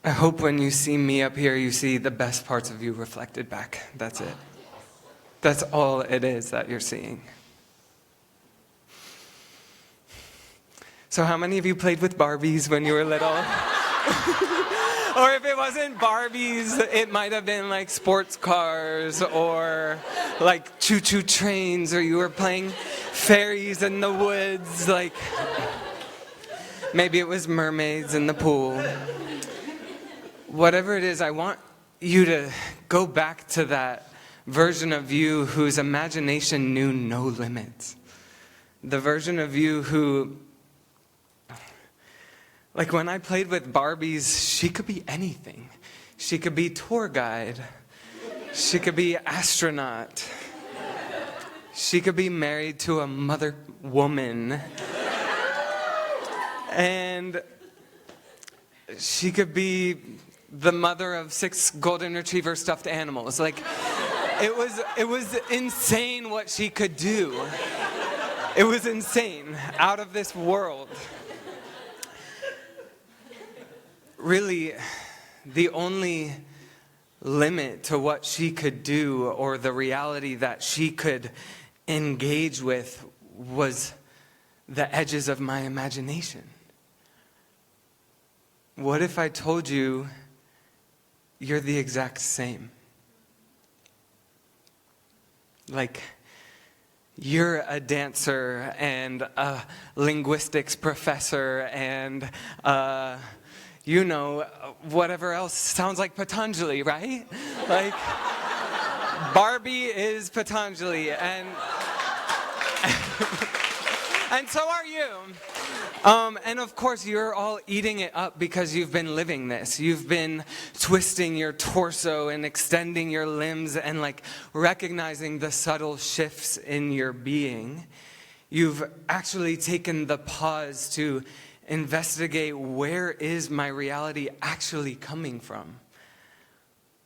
I hope when you see me up here, you see the best parts of you reflected back. That's it. That's all it is that you're seeing. So how many of you played with Barbies when you were little? Or if it wasn't Barbies, it might have been like sports cars or like choo-choo trains, or you were playing fairies in the woods. Like maybe it was mermaids in the pool. Whatever it is, I want you to go back to that version of you whose imagination knew no limits. The version of you who, like when I played with Barbies, she could be anything. She could be tour guide. She could be astronaut. She could be married to a mother woman. And she could be the mother of 6 golden retriever stuffed animals. Like, it was insane what she could do. It was insane, out of this world. Really, the only limit to what she could do or the reality that she could engage with was the edges of my imagination. What if I told you you're the exact same? Like, you're a dancer and a linguistics professor and you know, whatever else sounds like Patanjali, right? Like, Barbie is Patanjali, and and so are you. And of course, you're all eating it up because you've been living this. You've been twisting your torso and extending your limbs and like recognizing the subtle shifts in your being. You've actually taken the pause to investigate, where is my reality actually coming from?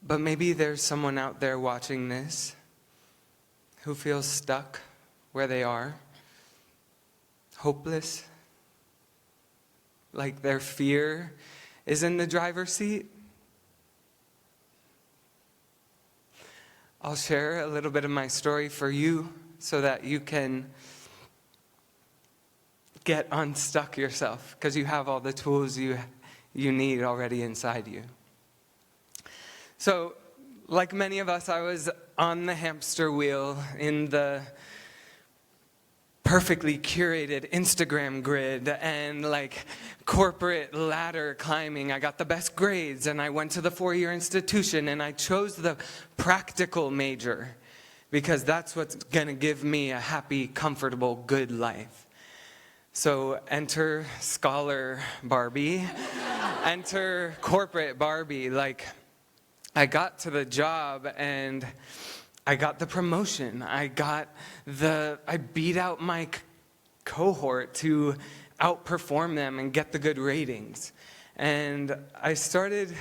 But maybe there's someone out there watching this who feels stuck where they are, hopeless, like their fear is in the driver's seat. I'll share a little bit of my story for you so that you can get unstuck yourself, because you have all the tools you need already inside you. So, like many of us, I was on the hamster wheel in the perfectly curated Instagram grid and like corporate ladder climbing. I got the best grades and I went to the 4-year institution and I chose the practical major because that's what's gonna give me a happy, comfortable, good life. So enter scholar Barbie, enter corporate Barbie. Like, I got to the job and I got the promotion. I beat out my cohort to outperform them and get the good ratings. And I started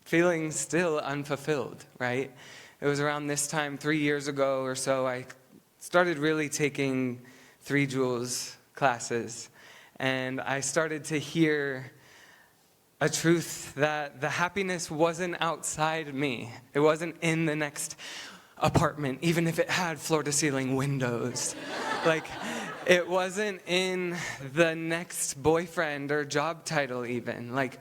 feeling still unfulfilled, right? It was around this time, 3 years ago or so, I started really taking 3 Joules classes, and I started to hear a truth that the happiness wasn't outside me. It wasn't in the next apartment, even if it had floor-to-ceiling windows. Like, it wasn't in the next boyfriend or job title even. Like,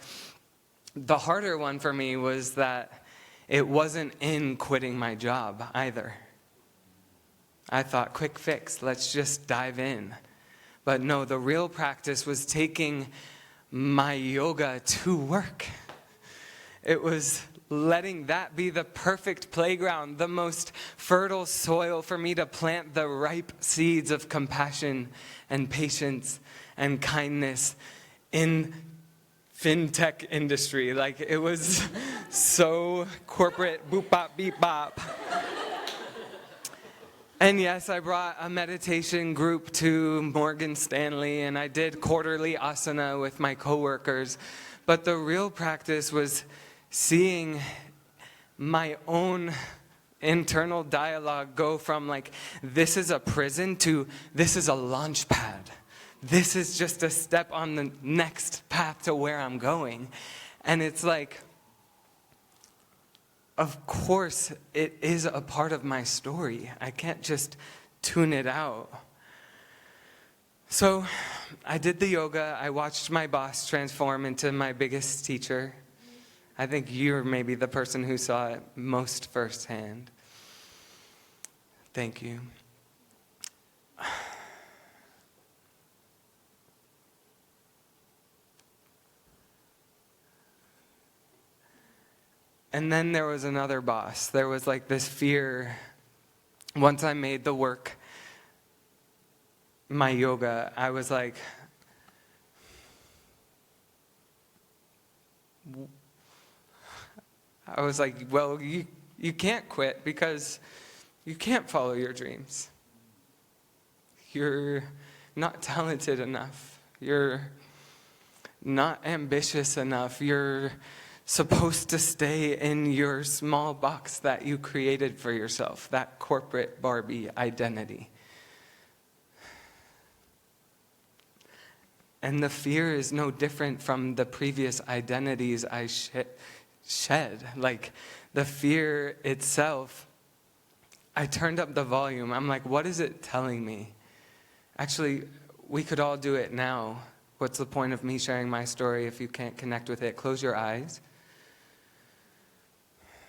the harder one for me was that it wasn't in quitting my job either. I thought, quick fix, let's just dive in. But no, the real practice was taking my yoga to work. It was letting that be the perfect playground, the most fertile soil for me to plant the ripe seeds of compassion and patience and kindness in fintech industry. Like, it was so corporate, boop bop beep bop. And yes, I brought a meditation group to Morgan Stanley, and I did quarterly asana with my coworkers. But the real practice was seeing my own internal dialogue go from like, this is a prison, to this is a launch pad. This is just a step on the next path to where I'm going. And it's like, of course, it is a part of my story. I can't just tune it out. So I did the yoga. I watched my boss transform into my biggest teacher. I think you're maybe the person who saw it most firsthand. Thank you. And then there was another boss. There was like this fear. Once I made the work, my yoga, I was like, well, you can't quit because you can't follow your dreams. You're not talented enough. You're not ambitious enough. You're supposed to stay in your small box that you created for yourself, that corporate Barbie identity. And the fear is no different from the previous identities I shed. Like the fear itself, I turned up the volume. I'm like, what is it telling me? Actually, we could all do it now. What's the point of me sharing my story if you can't connect with it? Close your eyes.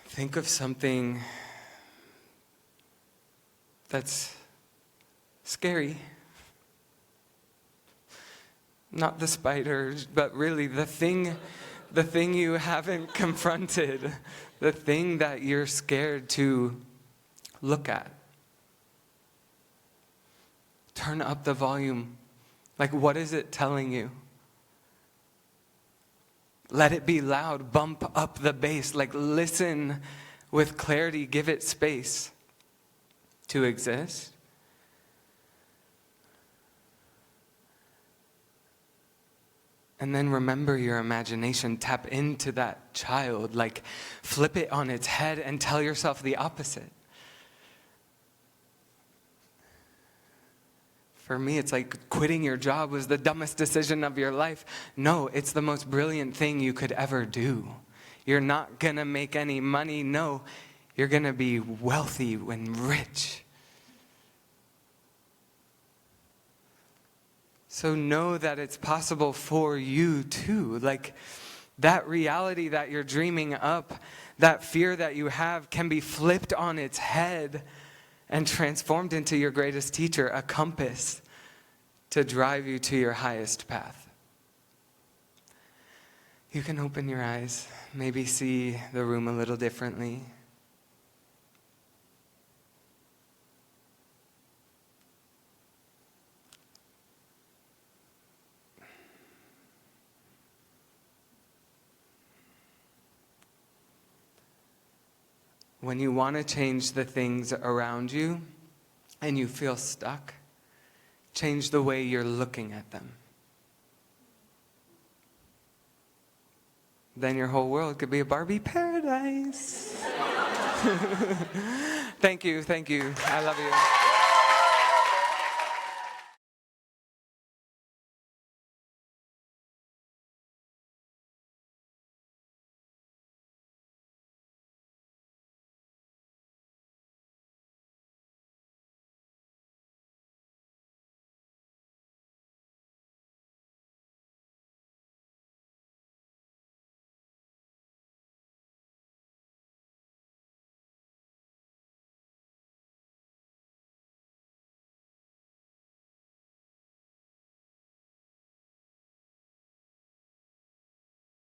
Think of something that's scary. Not the spiders, but really the thing you haven't confronted, the thing that you're scared to look at. Turn up the volume. Like, what is it telling you? Let it be loud. Bump up the bass. Like, listen with clarity. Give it space to exist. And then remember your imagination. Tap into that child. Like, flip it on its head and tell yourself the opposite. For me, it's like quitting your job was the dumbest decision of your life. No, it's the most brilliant thing you could ever do. You're not going to make any money. No, you're going to be wealthy and rich. So know that it's possible for you too. Like that reality that you're dreaming up, that fear that you have can be flipped on its head and transformed into your greatest teacher, a compass to drive you to your highest path. You can open your eyes, maybe see the room a little differently. When you want to change the things around you and you feel stuck, change the way you're looking at them. Then your whole world could be a Barbie paradise. Thank you. I love you.